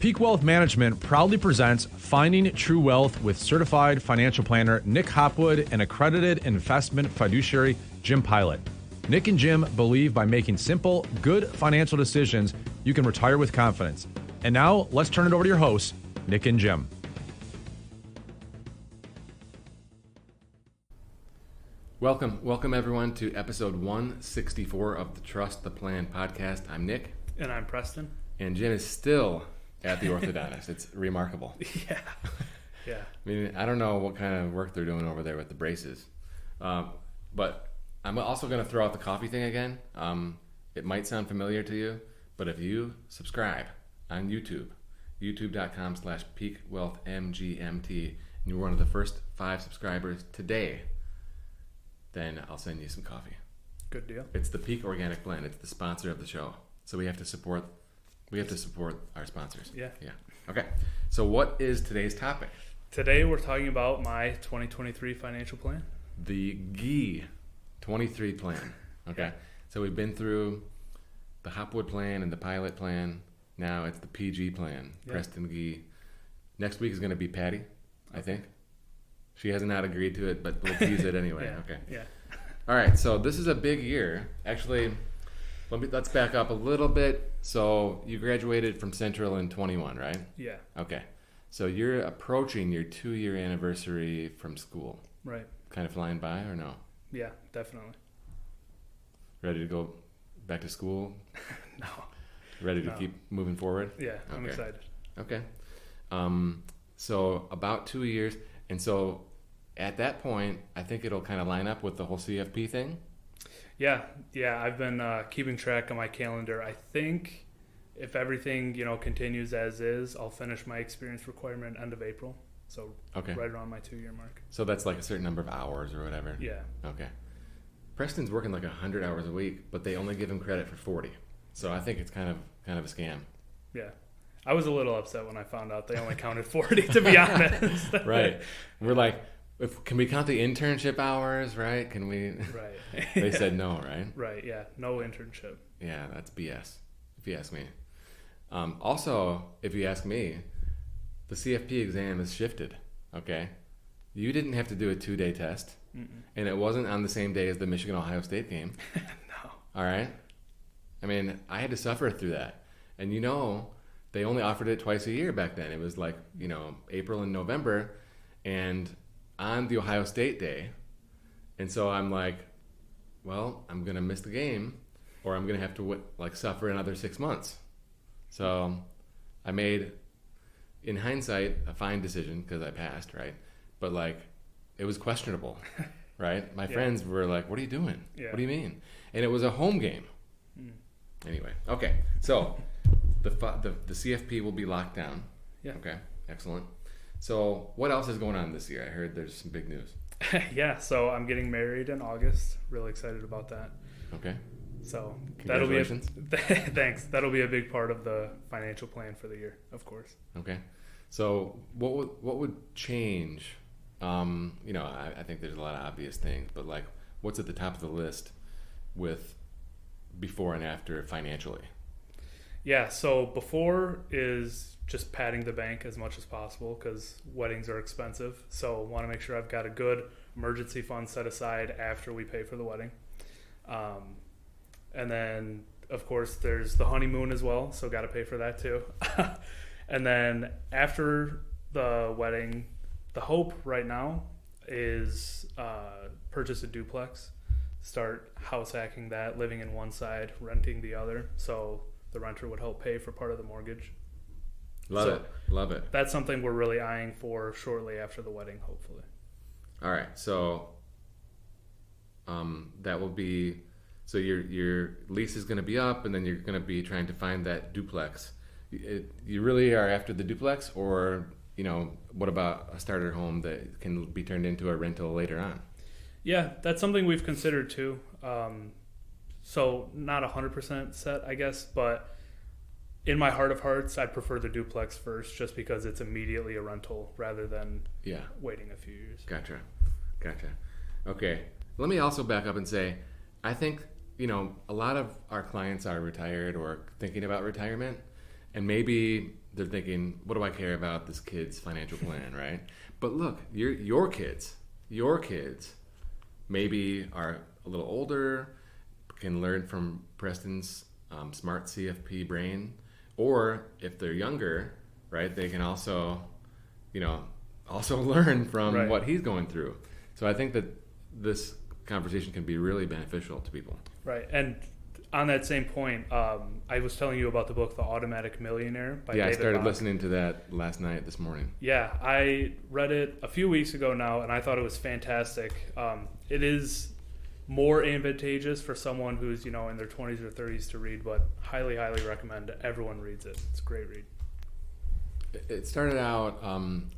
Peak Wealth Management proudly presents Finding True Wealth with certified financial planner Nick Hopwood and accredited investment fiduciary Jim Pilot. Nick and Jim believe by making simple, good financial decisions, you can retire with confidence. And now, let's turn it over to your hosts, Nick and Jim. Welcome everyone to episode 164 of the Trust the Plan podcast. I'm Nick. And I'm Preston. And Jim is still at the orthodontist. It's remarkable. Yeah. I mean, I don't know what kind of work they're doing over there with the braces. But I'm also going to throw out the coffee thing again. It might sound familiar to you, but if you subscribe on YouTube, youtube.com/peakwealthmgmt, and you're one of the first 5 subscribers today, then I'll send you some coffee. Good deal. It's the Peak Organic Blend. It's the sponsor of the show. So we have to support our sponsors. Yeah. Okay. So what is today's topic? Today we're talking about my 2023 financial plan. The GE 23 plan. Okay. So we've been through the Hopwood plan and the Pilot plan. Now it's the PG plan. Yeah. Preston GE. Next week is going to be Patty, I think. She has not agreed to it, but we'll tease it anyway. Yeah. Okay. Yeah. All right. So this is a big year. Actually, let's back up a little bit. So you graduated from Central in 21, right? Yeah. Okay. So you're approaching your 2-year anniversary from school. Right. Kind of flying by or no? Yeah, definitely. Ready to go back to school? No. Ready to keep moving forward? Yeah, I'm excited. Okay. So about 2 years. And so at that point, I think it'll kind of line up with the whole CFP thing. Yeah. I've been keeping track of my calendar. I think if everything continues as is, I'll finish my experience requirement end of April. So right around my 2-year mark. So that's like a certain number of hours or whatever. Yeah. Okay. Preston's working like 100 hours a week, but they only give him credit for 40. So I think it's kind of a scam. Yeah. I was a little upset when I found out they only counted 40, to be honest. Right. We're like, can we count the internship hours, right? Can we? Right. They said no, right? Right, yeah. No internship. Yeah, that's BS, if you ask me. Also, if you ask me, the CFP exam is shifted, okay? You didn't have to do a 2-day test, and it wasn't on the same day as the Michigan-Ohio State game. No. All right? I mean, I had to suffer through that. And they only offered it twice a year back then. It was like, April and November, and on the Ohio State day. And so I'm like, well, I'm going to miss the game, or I'm going to have to suffer another 6 months. So I made, in hindsight, a fine decision because I passed, right? But it was questionable, right? My friends were like, what are you doing? Yeah. What do you mean? And it was a home game. Anyway, okay. So the CFP will be locked down. Yeah. Okay, excellent. So what else is going on this year? I heard there's some big news. Yeah, so I'm getting married in August. Really excited about that. Okay. So congratulations. Thanks. That'll be a big part of the financial plan for the year, of course. Okay. So what would change? I think there's a lot of obvious things, but what's at the top of the list with before and after financially? Yeah, so before is just padding the bank as much as possible because weddings are expensive. So want to make sure I've got a good emergency fund set aside after we pay for the wedding. And then, of course, there's the honeymoon as well, so got to pay for that too. And then after the wedding, the hope right now is purchase a duplex, start house hacking that, living in one side, renting the other, so the renter would help pay for part of the mortgage. Love it. That's something we're really eyeing for shortly after the wedding, hopefully. All right, so that will be, so your lease is going to be up, and then you're going to be trying to find that duplex. You really are after the duplex, or what about a starter home that can be turned into a rental later on? Yeah, that's something we've considered too. So not 100% set, I guess, but in my heart of hearts, I prefer the duplex first just because it's immediately a rental rather than waiting a few years. Gotcha. Okay. Let me also back up and say, I think, a lot of our clients are retired or thinking about retirement, And maybe they're thinking, what do I care about this kid's financial plan, right? But look, your kids maybe are a little older, can learn from Preston's smart CFP brain, or if they're younger, right, they can also learn from what he's going through. So I think that this conversation can be really beneficial to people. Right. And on that same point, I was telling you about the book, The Automatic Millionaire by David I started Bach. listening to that this morning. Yeah, I read it a few weeks ago now, and I thought it was fantastic. It is more advantageous for someone who's, in their 20s or 30s to read, but highly, highly recommend everyone reads it. It's a great read. It started out,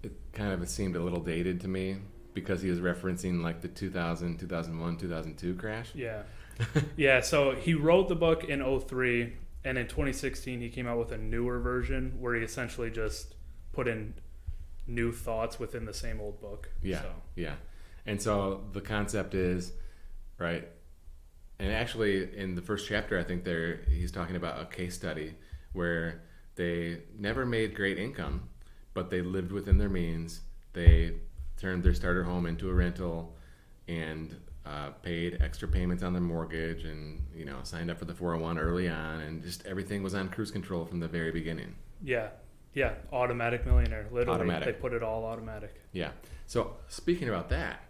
it seemed a little dated to me because he was referencing like the 2000, 2001, 2002 crash. Yeah. Yeah, so he wrote the book in 2003, and in 2016 he came out with a newer version where he essentially just put in new thoughts within the same old book. Yeah, so. yeah. And so the concept is, right, and actually in the first chapter I think he's talking about a case study where they never made great income, but they lived within their means. They turned their starter home into a rental and paid extra payments on their mortgage and, signed up for the 401 early on, and just everything was on cruise control from the very beginning. Yeah. Yeah. Automatic millionaire. Literally, automatic. They put it all automatic. Yeah. So speaking about that,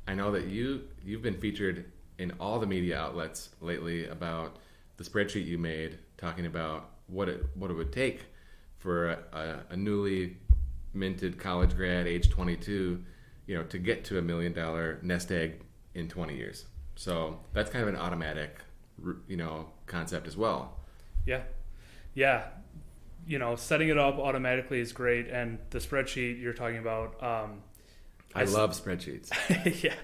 I know that you've been featured in all the media outlets lately about the spreadsheet you made talking about what it would take for a newly minted college grad, age 22, to get to $1 million nest egg in 20 years. So that's kind of an automatic, concept as well. Yeah. Yeah. Setting it up automatically is great. And the spreadsheet you're talking about, I love spreadsheets. Yeah.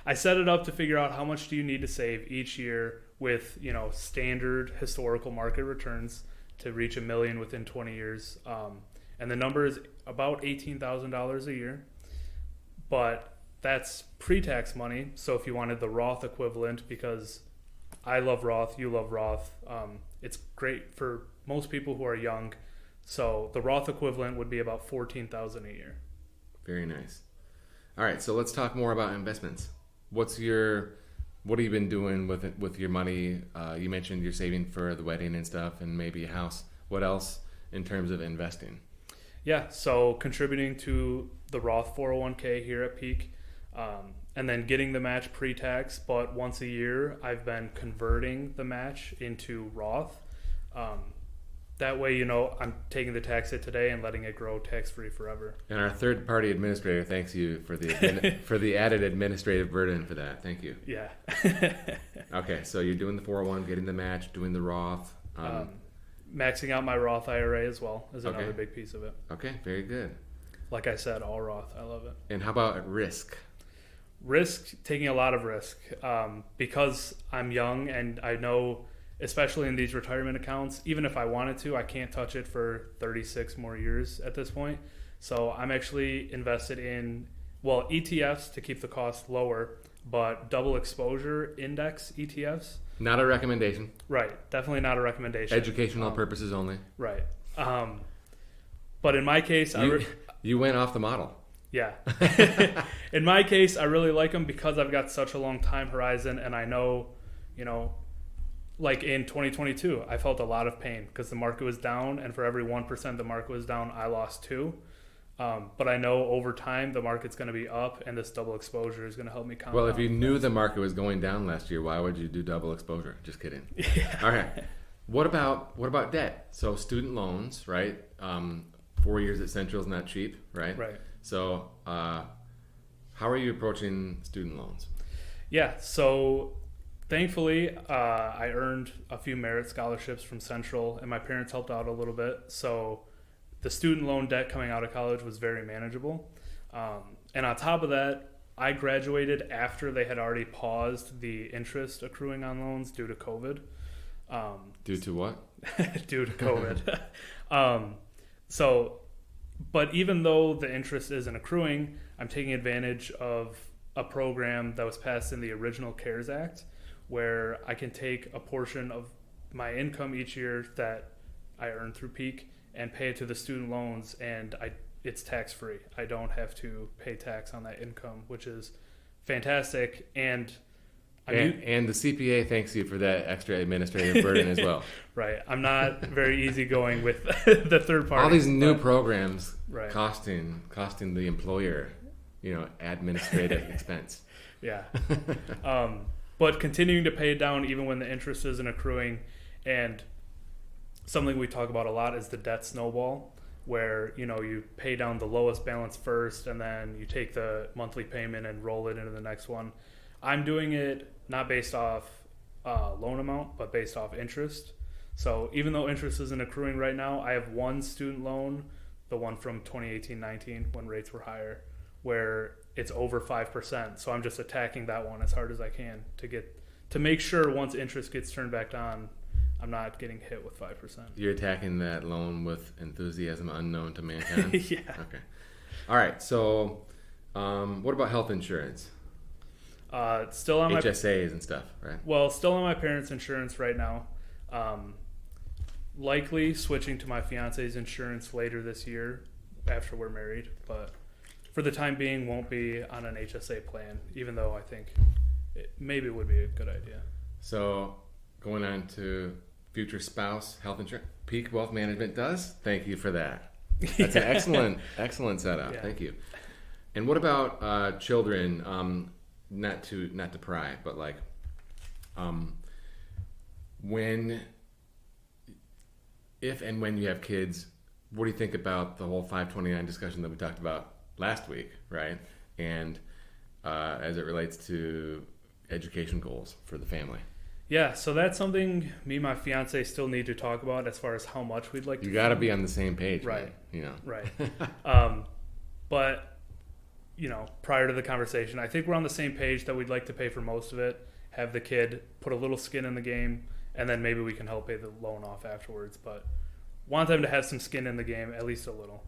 I set it up to figure out how much do you need to save each year with, standard historical market returns to reach $1 million within 20 years. And the number is about $18,000 a year. But that's pre-tax money. So if you wanted the Roth equivalent, because I love Roth, you love Roth, it's great for most people who are young. So the Roth equivalent would be about $14,000 a year. Very nice. All right, so let's talk more about investments. What have you been doing with your money? You mentioned you're saving for the wedding and stuff, and maybe a house. What else in terms of investing? Yeah, so contributing to the Roth 401k here at Peak, and then getting the match pre-tax, but once a year I've been converting the match into Roth. That way, I'm taking the tax hit today and letting it grow tax-free forever. And our third-party administrator thanks you for the added administrative burden for that. Thank you. Yeah. Okay, so you're doing the 401, getting the match, doing the Roth. Maxing out my Roth IRA as well is another big piece of it. Okay, very good. Like I said, all Roth. I love it. And how about risk? Taking a lot of risk. Because I'm young and I know, especially in these retirement accounts, even if I wanted to, I can't touch it for 36 more years at this point. So I'm actually invested in, ETFs to keep the cost lower, but double exposure index ETFs. Not a recommendation. Right. Definitely not a recommendation. Educational purposes only. Right. But in my case, you went off the model. Yeah. In my case, I really like them because I've got such a long time horizon, and I know, like in 2022, I felt a lot of pain because the market was down, and for every 1% the market was down, I lost 2. But I know over time the market's going to be up, and this double exposure is going to help me compound. Well, if you knew the market was going down last year, why would you do double exposure? Just kidding. Yeah. All right. What about debt? So student loans, right? 4 years at Central is not cheap, right? Right. So how are you approaching student loans? Yeah. So thankfully, I earned a few merit scholarships from Central, and my parents helped out a little bit. So the student loan debt coming out of college was very manageable. And on top of that, I graduated after they had already paused the interest accruing on loans due to COVID. Due to what? Due to COVID. But even though the interest isn't accruing, I'm taking advantage of a program that was passed in the original CARES Act, where I can take a portion of my income each year that I earn through Peak and pay it to the student loans, and it's tax free. I don't have to pay tax on that income, which is fantastic. And the CPA thanks you for that extra administrative burden as well. Right. I'm not very easygoing with the third party. All these new programs right. costing the employer, administrative expense. Yeah. But continuing to pay it down even when the interest isn't accruing. And something we talk about a lot is the debt snowball, where, you pay down the lowest balance first and then you take the monthly payment and roll it into the next one. I'm doing it not based off loan amount, but based off interest. So even though interest isn't accruing right now, I have one student loan, the one from 2018-19 when rates were higher, where it's over 5%. So I'm just attacking that one as hard as I can to make sure once interest gets turned back on, I'm not getting hit with 5%. You're attacking that loan with enthusiasm unknown to mankind? Yeah. Okay. All right. So what about health insurance? Still on HSAs and stuff, right? Well, still on my parents' insurance right now. Likely switching to my fiance's insurance later this year after we're married, but for the time being won't be on an HSA plan, even though I think it maybe would be a good idea. So going on to future spouse health insurance, Peak Wealth Management does. Thank you for that. That's an excellent setup. Yeah. Thank you. And what about children? Not to pry, but like, if and when you have kids, what do you think about the whole 529 discussion that we talked about last week, right? And as it relates to education goals for the family. Yeah, so that's something me and my fiance still need to talk about as far as how much we'd like to. You got to be on the same page, right? Man, right. But prior to the conversation, I think we're on the same page that we'd like to pay for most of it, have the kid put a little skin in the game, and then maybe we can help pay the loan off afterwards. But want them to have some skin in the game, at least a little.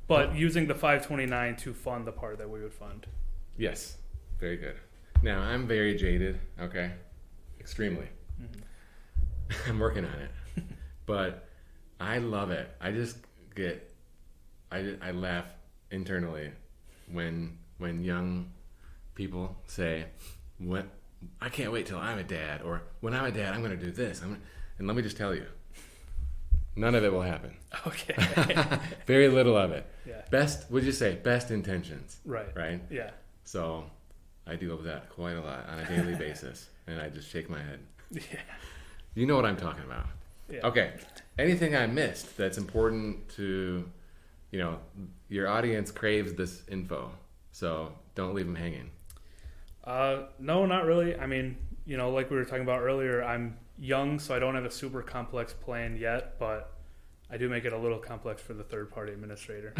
But using the 529 to fund the part that we would fund. Yes, very good. Now, I'm very jaded, okay? Extremely. Mm-hmm. I'm working on it. But I love it. I just I laugh internally when young people say, "What? I can't wait till I'm a dad," or "When I'm a dad, I'm going to do this." And let me just tell you, none of it will happen. Okay. Very little of it. Yeah. Best intentions. Right. Right? Yeah. So I deal with that quite a lot on a daily basis, and I just shake my head. Yeah. You know what I'm talking about. Yeah. Okay. Anything I missed that's important to, your audience craves this info, so don't leave them hanging. No, not really. I mean, like we were talking about earlier, I'm young, so I don't have a super complex plan yet, but I do make it a little complex for the third-party administrator.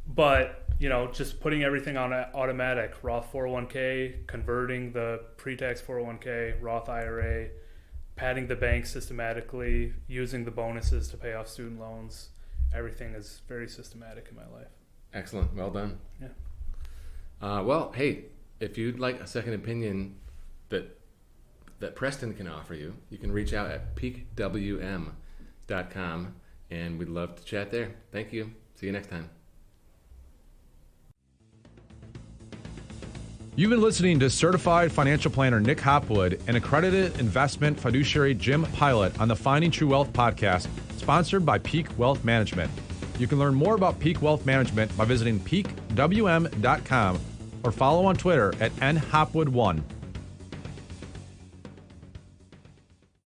But, just putting everything on automatic, Roth 401k, converting the pre-tax 401k, Roth IRA, padding the bank systematically, using the bonuses to pay off student loans. Everything is very systematic in my life. Excellent. Well done. Yeah. Well, hey, if you'd like a second opinion that Preston can offer you, you can reach out at peakwm.com, and we'd love to chat there. Thank you. See you next time. You've been listening to certified financial planner Nick Hopwood and accredited investment fiduciary Jim Pilot on the Finding True Wealth podcast, sponsored by Peak Wealth Management. You can learn more about Peak Wealth Management by visiting peakwm.com or follow on Twitter at nhopwood1.